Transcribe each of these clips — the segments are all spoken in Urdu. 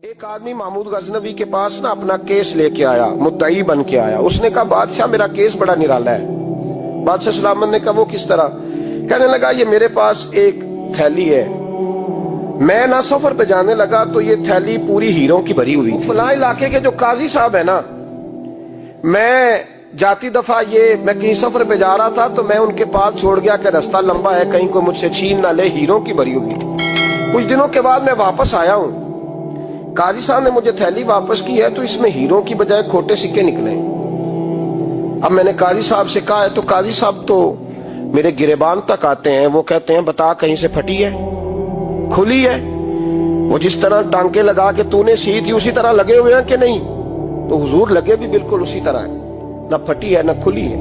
ایک آدمی محمود غزنوی کے پاس نا اپنا کیس لے کے آیا، مدعی بن کے آیا۔ اس نے کہا بادشاہ میرا کیس بڑا نرالا ہے۔ بادشاہ سلامت نے کہا وہ کس طرح؟ کہنے لگا یہ میرے پاس ایک تھیلی ہے، میں نہ سفر پہ جانے لگا تو یہ تھیلی پوری ہیروں کی بھری ہوئی، فلاں علاقے کے جو قاضی صاحب ہے نا، میں جاتی دفعہ میں کہیں سفر پہ جا رہا تھا تو میں ان کے پاس چھوڑ گیا کہ رستہ لمبا ہے، کہیں کو مجھ سے چھین نہ لے، ہیروں کی بھری ہوئی۔ کچھ دنوں کے بعد میں واپس آیا ہوں، قاضی صاحب نے مجھے تھیلی واپس کی ہے تو اس میں ہیروں کی بجائے کھوٹے سکے نکلے۔ اب میں نے قاضی صاحب سے کہا ہے تو قاضی صاحب تو میرے گریبان تک آتے ہیں، وہ کہتے ہیں بتا کہیں سے پھٹی ہے، کھلی ہے؟ وہ جس طرح ٹانکے لگا کے تو نے سی تھی اسی طرح لگے ہوئے ہیں کہ نہیں؟ تو حضور لگے بھی بالکل اسی طرح ہے، نہ پھٹی ہے نہ کھلی ہے۔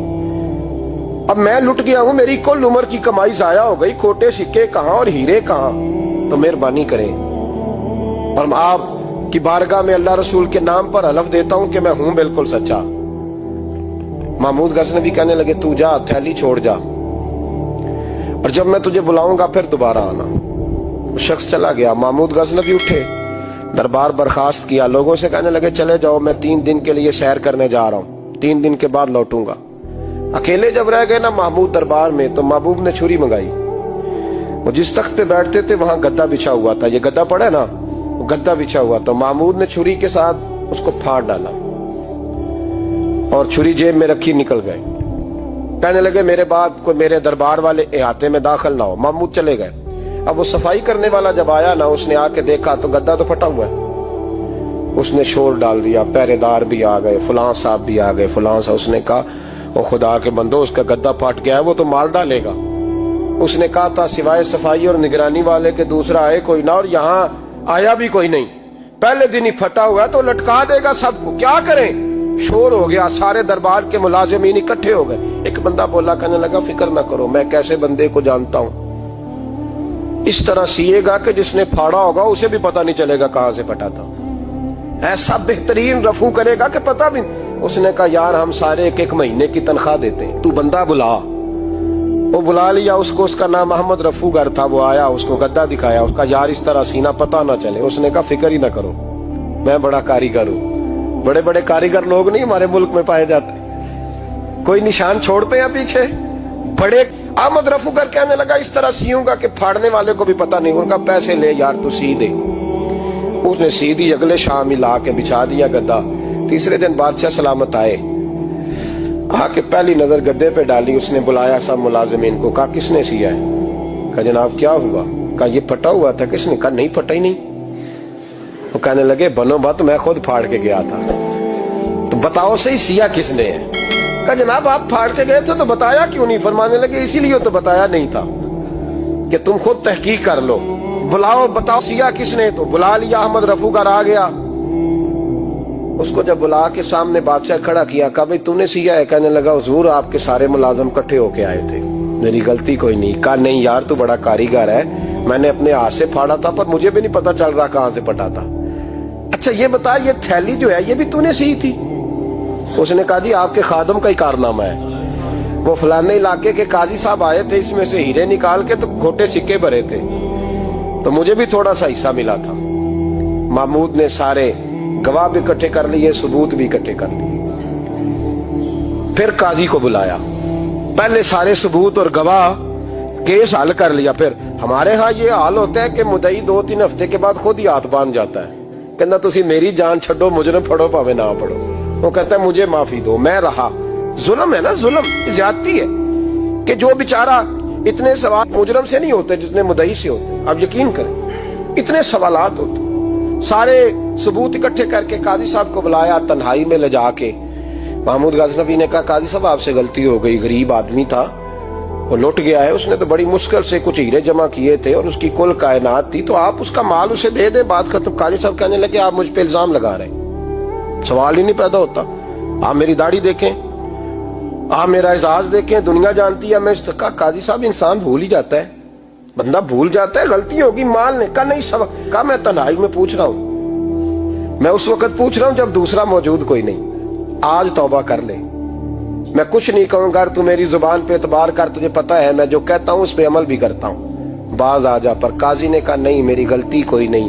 اب میں لٹ گیا ہوں، میری کل عمر کی کمائی ضائع ہو گئی، کھوٹے سکے کہاں اور ہیرے کہاں؟ تو مہربانی کریں اور آپ کی بارگاہ میں اللہ رسول کے نام پر حلف دیتا ہوں کہ میں ہوں بالکل سچا۔ محمود غزنوی کہنے لگے تو جا، تھیلی چھوڑ جا، اور جب میں تجھے بلاؤں گا پھر دوبارہ آنا۔ وہ شخص چلا گیا۔ محمود غزنوی اٹھے، دربار برخاست کیا، لوگوں سے کہنے لگے چلے جاؤ، میں 3 دن کے لیے سیر کرنے جا رہا ہوں، 3 دن کے بعد لوٹوں گا۔ اکیلے جب رہ گئے نا محمود دربار میں تو محبوب نے چھری منگائی۔ وہ جس تخت پہ بیٹھتے تھے وہاں گدا بچھا ہوا تھا، یہ گدا پڑا ہے نا، وہ گدا بچھا ہوا تھا۔ محمود نے چھری کے ساتھ اس کو پھاڑ ڈالا اور چھری جیب میں رکھی نکل گئے۔ کہنے لگے میرے بعد کوئی میرے دربار والے احاطے میں داخل نہ ہو۔ محمود چلے گئے۔ اب وہ صفائی کرنے والا جب آیا نا، اس نے آ کے دیکھا تو گدا تو پھٹا ہوا ہے۔ اس نے شور ڈال دیا، پہرے دار بھی آ گئے، فلاں صاحب بھی آ گئے، فلاں صاحب۔ اس نے کہا وہ خدا کے بندو، اس کا گدا پھٹ گیا ہے، وہ تو مار ڈالے گا۔ اس نے کہا تھا سوائے صفائی اور نگرانی والے کے دوسرا آئے کوئی نہ، اور یہاں آیا بھی کوئی نہیں، پہلے دن ہی پھٹا ہوا ہے تو لٹکا دے گا سب کو، کیا کریں؟ شور ہو گیا، سارے دربار کے ملازمین اکٹھے ہو گئے۔ ایک بندہ بولا، کہنے لگا فکر نہ کرو، میں کیسے بندے کو جانتا ہوں، اس طرح سیے گا کہ جس نے پھاڑا ہوگا اسے بھی پتہ نہیں چلے گا کہاں سے پھٹا تھا، ایسا بہترین رفو کرے گا کہ پتہ بھی۔ اس نے کہا یار ہم سارے 1 مہینے کی تنخواہ دیتے ہیں، تو بندہ بلا۔ وہ بلا لیا اس کو، اس کا نام محمد رفو گر تھا۔ وہ آیا، اس کو گدا دکھایا، اس کا یار اس طرح سینہ پتہ نہ چلے۔ اس نے کہا فکر ہی نہ کرو، میں بڑا کاریگر ہوں۔ بڑے بڑے کاریگر لوگ نہیں ہمارے ملک میں پائے جاتے، کوئی نشان چھوڑتے ہیں پیچھے بڑے۔ احمد رفو گر کہنے لگا اس طرح سیوں گا کہ پھاڑنے والے کو بھی پتہ نہیں۔ ان کا پیسے لے یار تو سی دے۔ اس نے سی دی، اگلے شام ہی لا کے بچھا دیا گدا۔ تیسرے دن بادشاہ سلامت آئے، آ کے پہلی نظر گدے پہ ڈالی۔ اس نے بلایا سب ملازمین کو، کہا کس نے سیا ہے؟ کہا جناب کیا ہوا؟ کہا یہ پھٹا ہوا تھا۔ کس نے؟ کہا نہیں پھٹا ہی نہیں۔ وہ کہنے لگے بنو بات، میں خود پھاڑ کے گیا تھا، تو بتاؤ صحیح سیا کس نے ہے؟ کہا جناب آپ پھاڑ کے گئے تھے تو بتایا کیوں نہیں؟ فرمانے لگے اسی لیے تو بتایا نہیں تھا کہ تم خود تحقیق کر لو، بلاؤ بتاؤ سیا کس نے۔ تو بلا لیا، احمد رفو گر آ گیا۔ اس کو جب بلا کے سامنے بادشاہ کھڑا کیا، کہا بھئی تو نے سیا ہے؟ کہنے لگا حضور آپ کے سارے ملازم کٹھے ہو کے آئے تھے، میری غلطی کوئی نہیں۔ کہا نہیں یار تو بڑا کاریگر ہے، میں نے اپنے ہاتھ سے پھاڑا تھا پر مجھے بھی نہیں پتا چل رہا کہاں سے پھٹا تھا۔ اچھا یہ بتا یہ تھیلی جو ہے یہ بھی تو نے سی تھی؟ اس نے کہا جی آپ کے خادم کا ہی کارنامہ ہے، وہ فلانے علاقے کے قاضی صاحب آئے تھے، اس میں سے ہیرے نکال کے تو کھوٹے سکے بھرے تھے، تو مجھے بھی تھوڑا سا حصہ ملا تھا۔ محمود نے سارے گواہ بھی اکٹھے کر لیے، ثبوت بھی اکٹھے کر لیے۔ پھر قاضی کو بلایا، پہلے سارے ثبوت اور گواہ کیس حل کر لیا۔ پھر ہمارے ہاں یہ حال ہوتا ہے کہ مدعی 2-3 ہفتے کے بعد خود ہی ہاتھ باندھ جاتا ہے، کہنا تسی میری جان چھڈو، مجرم پھڑو پاوے نہ پڑھو۔ وہ کہتا ہے مجھے معافی دو، میں رہا۔ ظلم ہے نا، ظلم زیادتی ہے کہ جو بیچارہ اتنے سوال مجرم سے نہیں ہوتے جتنے مدعی سے ہوتے۔ اب یقین کریں اتنے سوالات ہوتے۔ سارے ثبوت اکٹھے کر کے قاضی صاحب کو بلایا، تنہائی میں لے جا کے محمود غزنوی نے کہا قاضی صاحب آپ سے غلطی ہو گئی، غریب آدمی تھا، وہ لٹ گیا ہے، اس نے تو بڑی مشکل سے کچھ ہیرے جمع کیے تھے اور اس کی کل کائنات تھی، تو آپ اس کا مال اسے دے دیں، بات ختم۔ قاضی صاحب کہنے لگے آپ مجھ پہ الزام لگا رہے ہیں، سوال ہی نہیں پیدا ہوتا، آپ میری داڑھی دیکھیں، آپ میرا اعزاز دیکھیں، دنیا جانتی ہے میں اس کا۔ قاضی صاحب انسان بھول ہی جاتا ہے، بندہ بھول جاتا ہے، غلطی ہوگی، مال نے کہا نہیں سبق۔ کہا میں تنہائی میں پوچھ رہا ہوں، میں اس وقت پوچھ رہا ہوں جب دوسرا موجود کوئی نہیں، آج توبہ کر لے، میں کچھ نہیں کہوں گا، تو میری زبان پہ اعتبار کر، تجھے پتا ہے میں جو کہتا ہوں اس پہ عمل بھی کرتا ہوں، باز آ جا۔ پر قاضی نے کہا نہیں میری غلطی کوئی نہیں،